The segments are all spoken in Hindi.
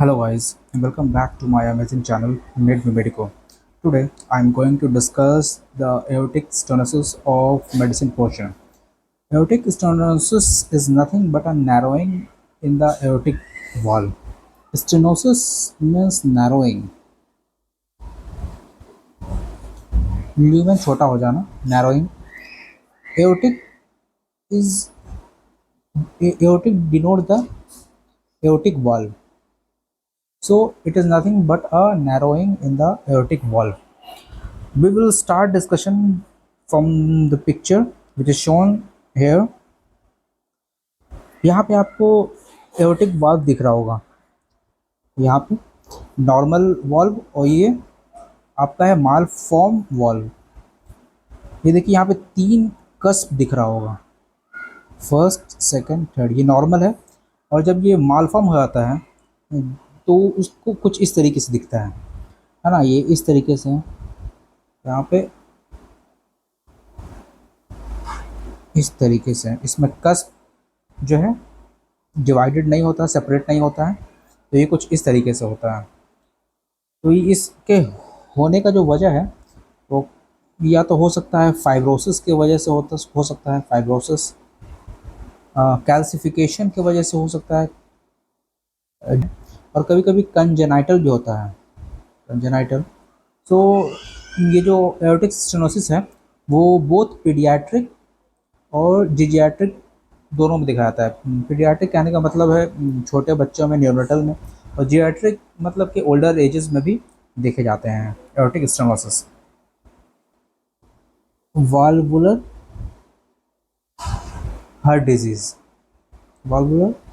Hello guys and welcome back to my amazing channel Made Me Medico. Today I am going to discuss the aortic stenosis of medicine portion. Aortic stenosis is nothing but a narrowing in the aortic valve. Stenosis means narrowing. Lumen छोटा हो जाना narrowing. Aortic is aortic denotes the aortic valve. So it is nothing but a narrowing in the aortic valve. We will start discussion from the picture which is shown here. यहाँ पे आपको एओर्टिक वाल्व दिख रहा होगा, यहाँ पे नॉर्मल वाल्व और ये आपका है माल फॉर्म वाल्व। ये देखिए यहाँ पे तीन कस्प दिख रहा होगा, फर्स्ट सेकंड थर्ड, ये नॉर्मल है। और जब ये माल फॉर्म हो जाता है तो उसको कुछ इस तरीके से दिखता है ना, ये इस तरीके से यहाँ पे इस तरीके से, इसमें कस्प जो है डिवाइडेड नहीं होता, सेपरेट नहीं होता है, तो ये कुछ इस तरीके से होता है। तो ये इसके होने का जो वजह है वो या तो हो सकता है फाइब्रोसिस की वजह से हो सकता है फाइब्रोसिस, कैल्सिफिकेशन की वजह से हो सकता है, और कभी कभी कंजेनाइटल भी होता है, कंजेनाइटल। तो ये जो एओर्टिक स्टेनोसिस है वो बोथ पीडियाट्रिक और जीजियाट्रिक दोनों में दिखा जाता है। पीडियाट्रिक कहने का मतलब है छोटे बच्चों में, न्यूनेटल में, और जीरियाट्रिक मतलब कि ओल्डर एजेस में भी देखे जाते हैं aortic stenosis. Valvular heart disease, valvular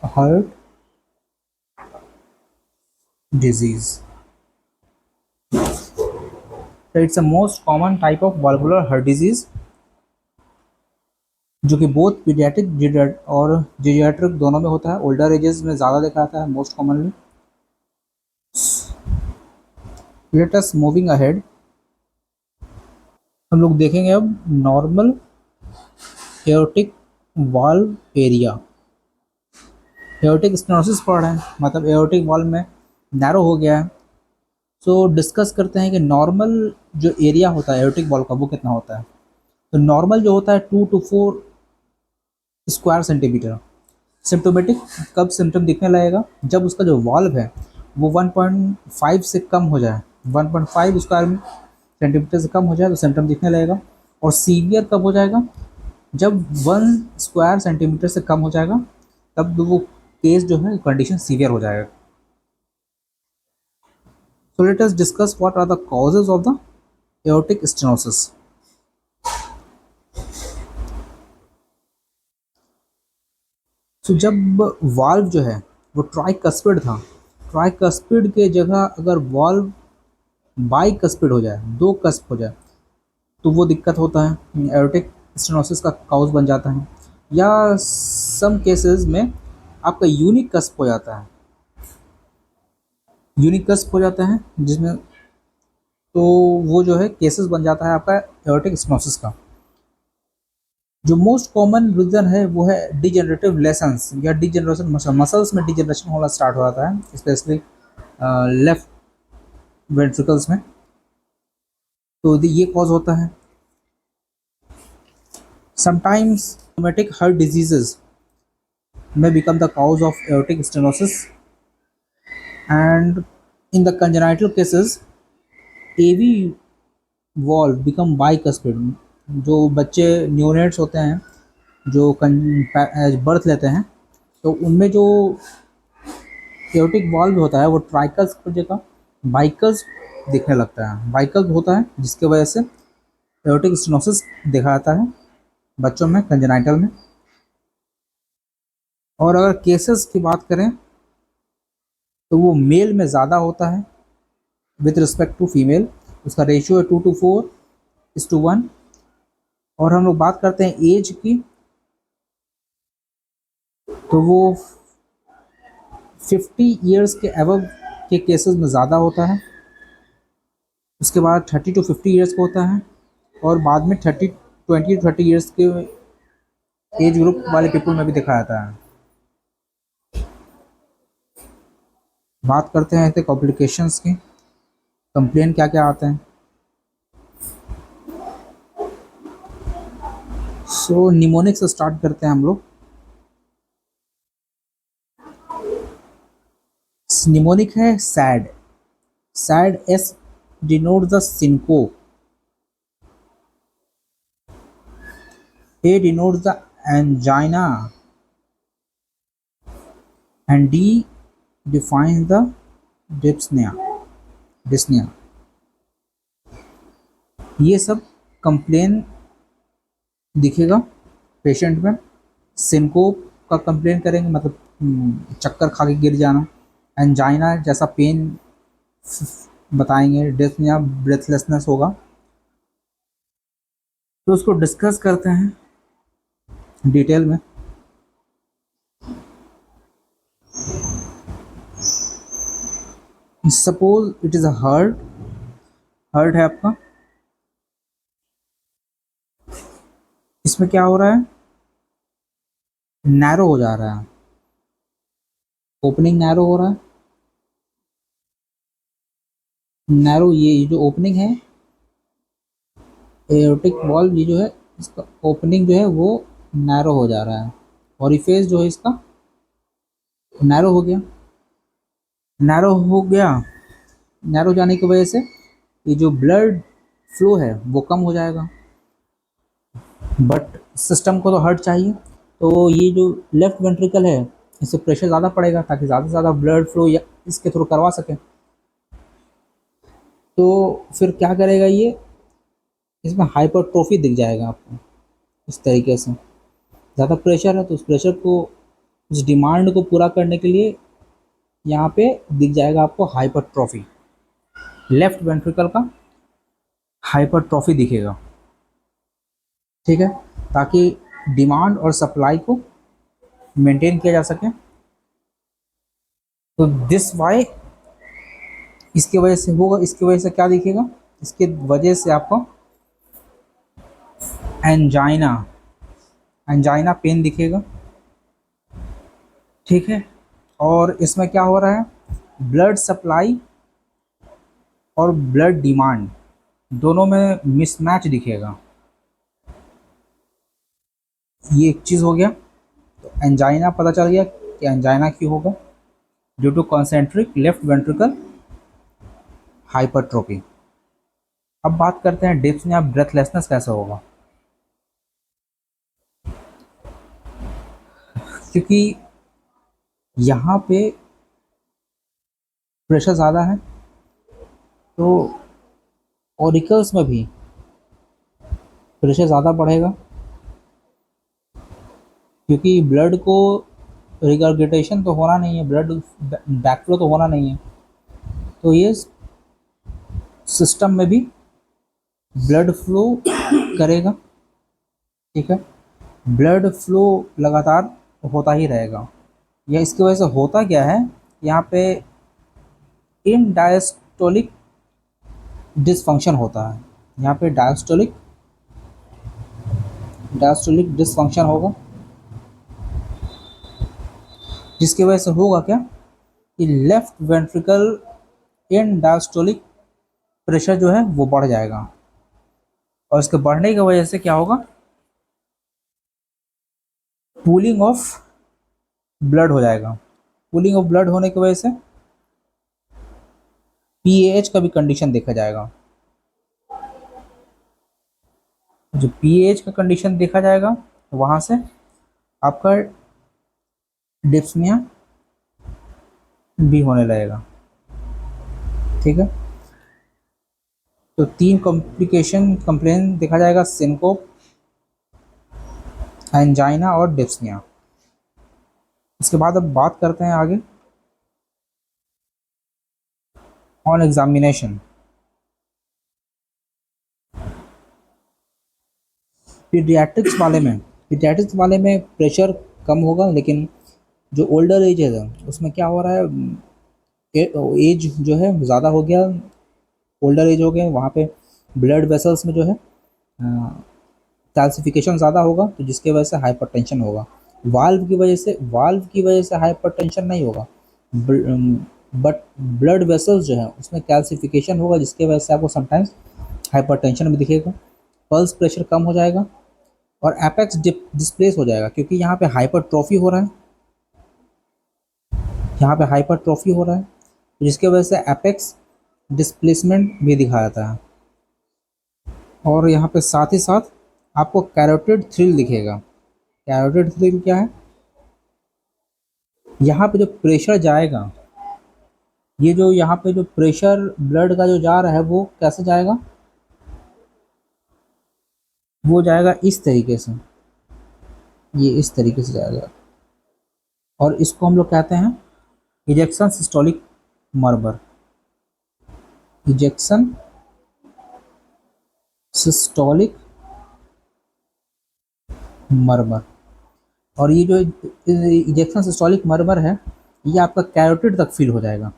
heart disease, तो it's a most common type of valvular heart disease जो कि बोथ पीडियाट्रिक और जीरियाट्रिक दोनों में होता है। ओल्डर एजेस में ज़्यादा देखा जाता है most commonly. Let us moving ahead, हम लोग देखेंगे अब normal aortic valve area. Aortic stenosis पढ़ रहे हैं, मतलब एओर्टिक वाल्व में नैरो हो गया है। सो डिस्कस करते हैं कि नॉर्मल जो एरिया होता है एओर्टिक वाल्व का वो कितना होता है। तो नॉर्मल जो होता है 2 to 4 स्क्वायर सेंटीमीटर। सिम्टोमेटिक कब सिम्टम दिखने लगेगा, जब उसका जो वाल्व है वो 1.5 से कम हो जाए, 1.5 स्क्वायर सेंटीमीटर से कम हो जाए तो सिम्टम दिखने लगेगा। और सीवियर कब हो जाएगा, जब 1 स्क्वायर सेंटीमीटर से कम हो जाएगा, तब वो केस जो है कंडीशन सीवियर हो जाएगा। So let us discuss what are the causes of the aortic stenosis. तो जब वाल्व जो है वो ट्राइकस्पिड था, ट्राइकस्पिड के जगह अगर वाल्व बाइकस्पिड हो जाए, दो कस्प हो जाए, तो वो दिक्कत होता है, एओर्टिक स्टेनोसिस का काउज बन जाता है। या सम केसेस में आपका यूनिक कस्प हो जाता है, यूनिक कस्प हो जाता है जिसमें, तो वो जो है केसेस बन जाता है आपका एओर्टिक स्टेनोसिस का। जो मोस्ट कॉमन रीज़न है वो है डिजेनरेटिव लेसन्स या डिजेनरेशन, मसल्स में डिजेनरेशन होना स्टार्ट हो जाता है, स्पेशली लेफ्ट वेंट्रिकल्स में, तो ये कॉज होता है। Sometimes somatic heart diseases may become the cause of aortic stenosis, and in the congenital cases AV valve become bicuspid। जो बच्चे न्यूनेट्स होते हैं जो बर्थ लेते हैं, तो उनमें जो एओर्टिक वाल्व होता है वो ट्राइकल्स की जगह बाइकल्स दिखने लगता है, बाइकल्स होता है, जिसकी वजह से एओर्टिक स्टेनोसिस देखा जाता है बच्चों में कंजेनाइटल में। और अगर केसेस की बात करें तो वो मेल में ज़्यादा होता है विथ रिस्पेक्ट टू फीमेल, उसका रेशियो है 2 to 4:1। और हम लोग बात करते हैं एज की, तो वो 50 ईयर्स के अबव के केसेस में ज़्यादा होता है, उसके बाद 30 to 50 ईयर्स का होता है, और बाद में 20 to 30 ईयर्स के एज ग्रुप वाले पीपल में भी देखा जाता है। बात करते हैं कॉम्प्लिकेशंस की, कंप्लेन क्या क्या आते हैं। सो निमोनिक से स्टार्ट करते हैं हम लोग। निमोनिक है SAD, SAD S denote the syncope, A denote the angina, and D defines the dyspnoea dyspnoea. ये सब कंप्लेन दिखेगा पेशेंट में। सिनकोप का कंप्लेन करेंगे, मतलब चक्कर खा के गिर जाना। एंजाइना जैसा पेन बताएंगे। डिस्निया ब्रेथलेसनेस होगा। तो उसको डिस्कस करते हैं डिटेल में। Suppose it is a heart, heart है आपका। इसमें क्या हो रहा है, नैरो हो जा रहा है, ओपनिंग नैरो हो रहा है। नैरो ये जो ओपनिंग है एओर्टिक वॉल्व, ये जो है इसका ओपनिंग जो है वो नैरो हो जा रहा है। ओरिफेस जो है इसका नैरो हो गया। नैरो हो गया, नैरो जाने की वजह से ये जो ब्लड फ्लो है वो कम हो जाएगा। बट सिस्टम को तो हार्ट चाहिए, तो ये जो लेफ्ट वेंट्रिकल है इससे प्रेशर ज़्यादा पड़ेगा ताकि ज़्यादा से ज़्यादा ब्लड फ्लो या इसके थ्रू करवा सके। तो फिर क्या करेगा ये, इसमें हाइपरट्रोफी दिख जाएगा आपको इस तरीके से। ज़्यादा प्रेशर है तो उस प्रेशर को, उस डिमांड को पूरा करने के लिए यहाँ पे दिख जाएगा आपको हाइपरट्रोफी। लेफ्ट वेंट्रिकल का हाइपरट्रोफी दिखेगा, ठीक है, ताकि डिमांड और सप्लाई को मेंटेन किया जा सके। तो दिस वाई, इसकी वजह से होगा। इसकी वजह से क्या दिखेगा, इसके वजह से आपको एंजाइना, एंजाइना पेन दिखेगा, ठीक है। और इसमें क्या हो रहा है, ब्लड सप्लाई और ब्लड डिमांड दोनों में मिसमैच दिखेगा। ये एक चीज़ हो गया। तो एंजाइना पता चल गया कि एंजाइना क्यों होगा, due to concentric left ventricle hypertrophy. अब बात करते हैं डिस्निया ब्रेथलेसनेस कैसे होगा। क्योंकि यहाँ पे प्रेशर ज़्यादा है तो ऑरिकल्स में भी प्रेशर ज़्यादा बढ़ेगा, क्योंकि ब्लड को रिगर्गिटेशन तो होना नहीं है, ब्लड बैकफ्लो तो होना नहीं है। तो ये सिस्टम में भी ब्लड फ्लो करेगा, ठीक है। ब्लड फ्लो लगातार होता ही रहेगा। यह इसकी वजह से होता क्या है, यहाँ पे इन डायस्टोलिक डिसफंक्शन होता है। यहाँ पे डायस्टोलिक डायस्टोलिक डिसफंक्शन होगा, जिसकी वजह से होगा क्या कि लेफ्ट वेंट्रिकल इन डायस्टोलिक प्रेशर जो है वो बढ़ जाएगा। और इसके बढ़ने की वजह से क्या होगा, पूलिंग ऑफ ब्लड हो जाएगा। पूलिंग ऑफ ब्लड होने की वजह से पीएच का भी कंडीशन देखा जाएगा। जो पीएच का कंडीशन देखा जाएगा तो वहाँ से आपका डिस्निया भी होने लगेगा, ठीक है। तो 3 कॉम्प्लिकेशन कंप्लेन देखा जाएगा, सिनकोप, एंजाइना और डिस्निया। इसके बाद अब बात करते हैं आगे ऑन एग्जामिनेशन। पीडियाट्रिक्स वाले में प्रेशर कम होगा, लेकिन जो ओल्डर एज है उसमें क्या हो रहा है, एज जो है ज़्यादा हो गया, ओल्डर एज हो गया, वहाँ पे ब्लड वेसल्स में जो है कैल्सिफिकेशन ज़्यादा होगा, तो जिसकी वजह से हाइपरटेंशन होगा। वाल्व की वजह से हाइपरटेंशन नहीं होगा। बट ब्लड वेसल्स जो है उसमें कैल्सिफिकेशन होगा, जिसके वजह से आपको समटाइम्स हाइपरटेंशन भी दिखेगा, पल्स प्रेशर कम हो जाएगा और एपेक्स डिस्प्लेस हो जाएगा, क्योंकि यहाँ पे हाइपरट्रॉफी हो रहा है, यहाँ पे हाइपरट्रॉफी हो रहा है, जिसके वजह से एपेक्स डिस्प्लेसमेंट भी दिखाया जाता है। और यहाँ पे साथ ही साथ आपको कैरोटिड थ्रिल दिखेगा। कैरोटिड थ्रिल क्या है? यहाँ पे जो प्रेशर जाएगा, ये जो यहाँ पे जो प्रेशर ब्लड का जो जा रहा है वो कैसे जाएगा? वो जाएगा इस तरीके से, ये इस तरीके से जाएगा, और इसको हम लोग कहते हैं ejection systolic murmur. Ejection systolic murmur. और ये जो इजेक्शन सिस्टोलिक मर्मर है, ये आपका कैरोटिड तक फील हो जाएगा,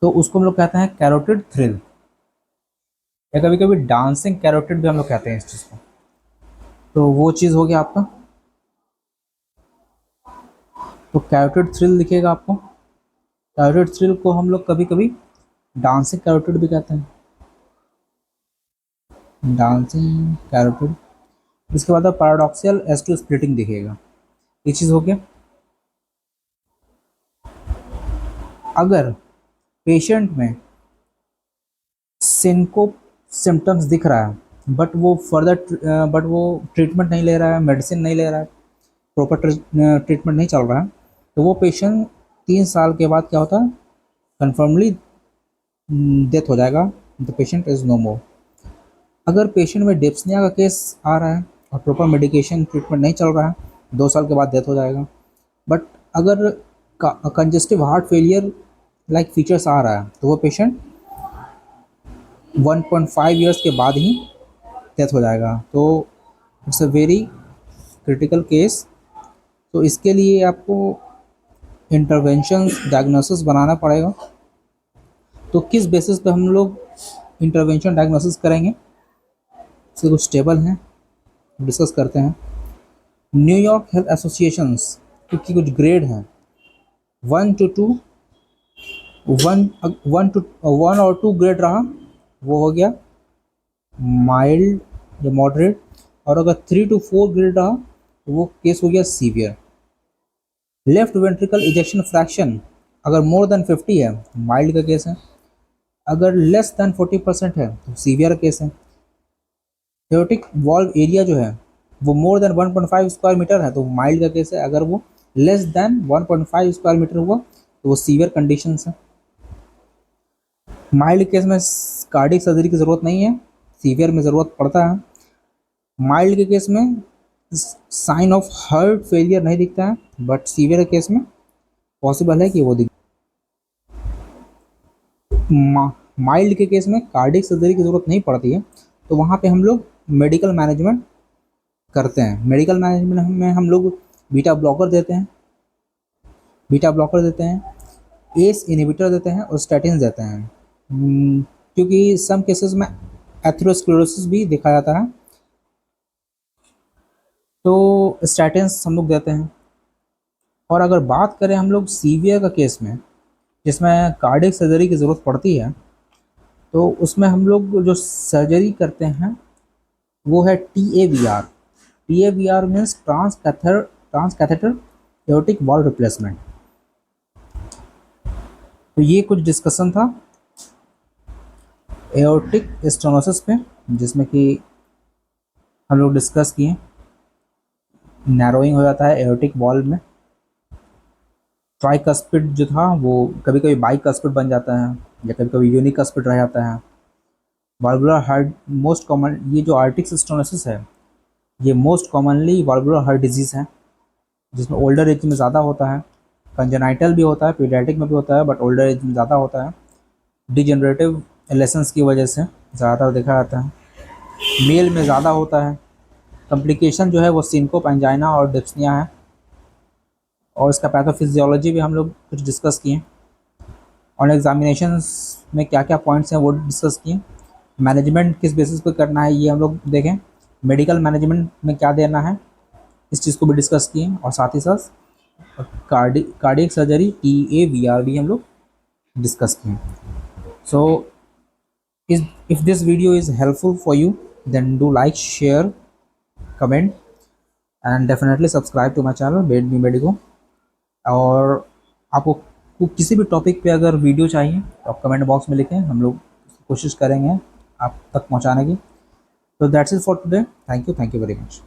तो उसको हम लोग कहते हैं कैरोटिड थ्रिल, या कभी कभी डांसिंग कैरोटिड भी हम लोग कहते हैं इस चीज़ को। तो वो चीज़ हो गया आपका। तो कैरोटिड थ्रिल दिखेगा आपको। कैरोटिड थ्रिल को हम लोग कभी कभी डांसिंग कैरोटिड भी कहते हैं, डांसिंग कैरोटिड। इसके बाद पैराडॉक्सियल एस2 स्प्लिटिंग दिखेगा। ये चीज़ हो गया। अगर पेशेंट में सिंकोप सिम्टम्स दिख रहा है, बट वो ट्रीटमेंट नहीं ले रहा है, मेडिसिन नहीं ले रहा है, प्रॉपर ट्रीटमेंट नहीं चल रहा है, तो वो पेशेंट 3 साल के बाद क्या होता है, कन्फर्मली डेथ हो जाएगा, द पेशेंट इज़ नो मोर। अगर पेशेंट में डिप्सनिया का केस आ रहा है और प्रॉपर मेडिकेशन ट्रीटमेंट नहीं चल रहा है, 2 साल के बाद डेथ हो जाएगा। बट अगर congestive heart failure like features आ रहा है, तो वो पेशेंट 1.5 ईयर्स के बाद ही डेथ हो जाएगा। तो it's a very critical case. तो इसके लिए आपको इंटरवेंशन डायग्नोसिस बनाना पड़ेगा। तो किस बेसिस पे हम लोग इंटरवेंशन डायग्नोसिस करेंगे, इसके कुछ टेबल हैं, डिस्कस करते हैं। न्यूयॉर्क हेल्थ एसोसिएशंस की कुछ ग्रेड हैं, 1 और 2 ग्रेड रहा वो हो गया माइल्ड या मॉडरेट, और अगर 3 to 4 ग्रेड रहा तो वो केस हो गया severe. Left ventricle ejection fraction अगर मोर देन 50 है तो माइल्ड का केस है, अगर लेस देन 40% है तो सीवियर केस है। एओर्टिक वॉल्व एरिया जो है वो मोर देन 1.5 स्क्वायर मीटर है तो माइल्ड का केस है, अगर वो लेस देन 1.5 स्क्वायर मीटर हुआ तो वो सीवियर कंडीशन है। माइल्ड केस में कार्डियक सर्जरी की ज़रूरत नहीं है, सीवियर में ज़रूरत पड़ता है। माइल्ड के केस में साइन ऑफ हार्ट फेलियर नहीं दिखता है, बट सीवियर केस में पॉसिबल है कि वो दिख। माइल्ड के केस में कार्डियक सर्जरी की ज़रूरत नहीं पड़ती है, तो वहाँ पे हम लोग मेडिकल मैनेजमेंट करते हैं। मेडिकल मैनेजमेंट में हम लोग बीटा ब्लॉकर देते हैं, एस इनहिबिटर देते हैं और स्टैटिन देते हैं, क्योंकि सम केसेस में एथेरोस्क्लेरोसिस भी देखा जाता है, तो स्टैटिन्स हम लोग देते हैं। और अगर बात करें हम लोग सीवियर का केस में, जिसमें कार्डियक सर्जरी की ज़रूरत पड़ती है, तो उसमें हम लोग जो सर्जरी करते हैं वो है TAVR। TAVR means transcatheter aortic valve replacement. तो ये कुछ डिस्कशन था एओर्टिक स्टेनोसिस पे, जिसमें कि हम लोग डिस्कस किए नैरोइंग हो जाता है एओर्टिक वॉल्व में। ट्राइकस्पिड जो था वो कभी कभी बाइकस्पिड बन जाता है, या कभी कभी यूनिकस्पिड रह जाता है। वाल्वुलर हार्ट मोस्ट कॉमन, ये जो आर्टिक स्टेनोसिस है ये most commonly valvular heart disease है, जिसमें ओल्डर एज में ज़्यादा होता है। कंजेनाइटल भी होता है, पीडियाट्रिक में भी होता है, बट ओल्डर एज में ज़्यादा होता है। डिजेनरेटिव लेसन्स की वजह से ज़्यादातर देखा जाता है, मेल में ज़्यादा होता है। कॉम्प्लिकेशन जो है वो सिनकोप, एंजाइना और डिप्सनिया है। और इसका पैथोफिजियोलॉजी भी हम लोग कुछ डिस्कस किए, और एग्जामिनेशंस में क्या क्या पॉइंट्स हैं वो डिस्कस किए। मैनेजमेंट किस बेसिस पे करना है ये हम लोग देखें, मेडिकल मैनेजमेंट में क्या देना है इस चीज़ को भी डिस्कस किए, और साथ ही साथ कार्डियक सर्जरी TAVR हम लोग डिस्कस किए। सो if this video is helpful for you, then do like, share, comment and definitely subscribe to my channel bed me medico. और आपको किसी भी टॉपिक पे अगर वीडियो चाहिए तो आप कमेंट बॉक्स में लिखें, हम लोग कोशिश करेंगे आप तक पहुंचाने की। तो that's it for today, thank you very much.